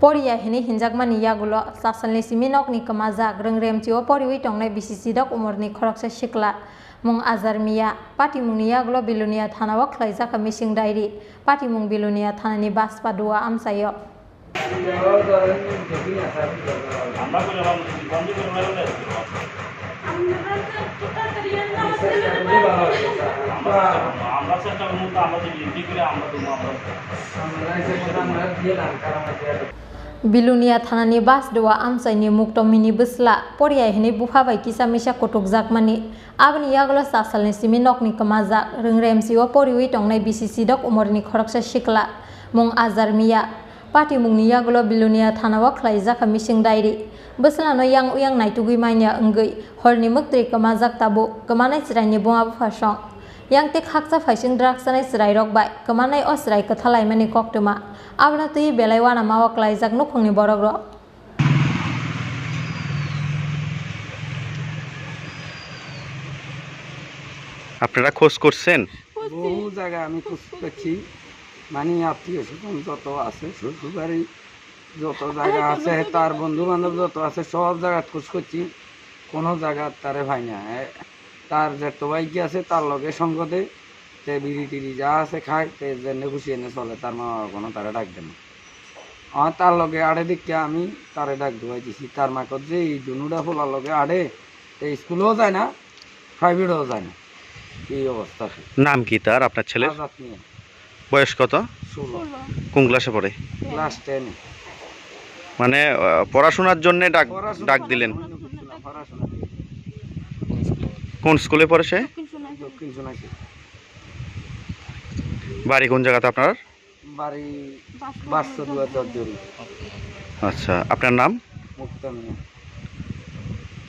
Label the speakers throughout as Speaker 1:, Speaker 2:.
Speaker 1: Poria hini hinjakmani yagulo sasalni siminok ni kemazak rengrem cio poriwi tongnai BCC dok umurni khoroksa shikla mung azarmiya pati mung yagulo bilunia thanawa khlaijaka missing diary pati mung bilunia thanani baspa dua amsayo Bilunia thanani bas dua amsaini mukto mini busla poria hini bufa bai kisa misa kotok jakmani abni yaglo sasalni siminok ni kemazak rengrem cio poriwi tongnai BCC dok umurni khoroksa shikla mung azarmiya pati mungni yaglo bilunia thanawa khlaijaka missing diary buslano yang uyang naitugui mainya enggai horni muktri kemazak tabu kemanai siraini bunga bufasong yang tek haksa faising drugs sanai sirai rok bai kemanai o sirai kathalai mani koktuma abna tui belaiwana mawa klaijak nukhungni borok rok
Speaker 2: আপনারা খোঁজ করছেন
Speaker 3: বহু জায়গায় আমি খোঁজ করছি মানে আত্মীয় স্বজন যত আছে শ্বশুরবাড়ি যত জায়গা আছে তার বন্ধু বান্ধব যত আছে সব জায়গায় খোঁজ করছি কোনো জায়গা তারে ভাই না তার যেত বাইক আছে তার লগে সঙ্গ দেয় তে বিড়ি টিড়ি যা আছে খায় তে যেনে খুশি এনে চলে তার মা কোনো তারে ডাক দেন আমার তার লগে আড়ে দিকে আমি তারে ডাক ধোয়াই দিছি তার মাকত যে এই দুনুটা ফোলার লগে আড়ে তে স্কুলেও যায় না প্রাইভেটেও যায় না এই অবস্থা
Speaker 2: নাম কি তার আপনার ছেলের
Speaker 3: আজাদ নিয়ে
Speaker 2: বয়স কত
Speaker 3: 16
Speaker 2: কোন ক্লাসে পড়ে
Speaker 3: ক্লাস 10
Speaker 2: মানে পড়াশোনার জন্য ডাক দিলেন কোন স্কুলে পড়ে সে
Speaker 3: দক্ষিণ সোনাইছে
Speaker 2: বাড়ি কোন জায়গাতে আপনার
Speaker 3: বাড়ি 502 জরি
Speaker 2: আচ্ছা আপনার নাম
Speaker 3: মুক্তা মিয়া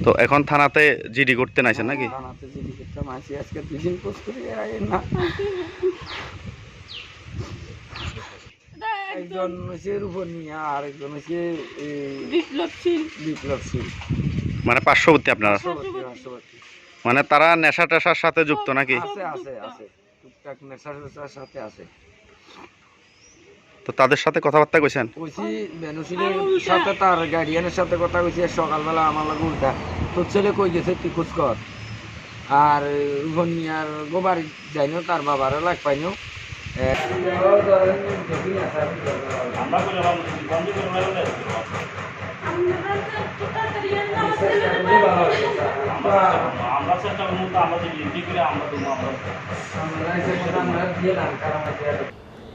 Speaker 2: তো এখন থানাতে জিডি করতে নাইছেন নাকি
Speaker 3: থানাতে জিডি করতে মাইছি আজকে 2 দিন পোস্ট করে আইন না একজন মেসের উপর নিয়ে আর একজন হচ্ছে বিপ্লবশীল
Speaker 2: মানে পার্শ্ববর্তী আপনারা মানে তারা নেশা টেশার সাথে যুক্ত নাকি
Speaker 3: আছে টুকটাক নেশা টেশার সাথে আছে
Speaker 2: তো তাদের সাথে কথাবার্তা কইছেন
Speaker 3: কইছি বেনুশিলের সাথে তার গার্ডিয়ানের সাথে কথা কইছি সকালবেলা আমার লাগে উল্টা তোর ছেলে কই গেছে তুই খোঁজ কর আর রুহনিয়ার গোবাড়ি যাইনো তার বাবারও লাগ পাইনো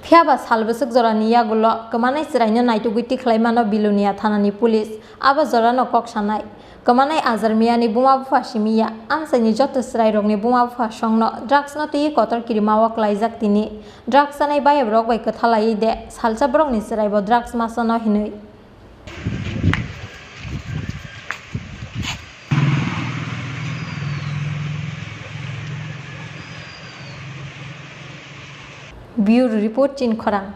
Speaker 1: Phiaba salbesuk jorani yagulo kemanai siraino naitugui tikhlaimano bilunia thanani police aba jorano kok sanai kemanai azarmiyani buma bufa simiya amsaini joto sirai rokni buma bufa songno drugs no tui kotor kirimawa klaijak tini drugs sanai bai brok bai kathalai de salcha brokni sirai bo drugs masano hinui Bureau Report Chin Khorang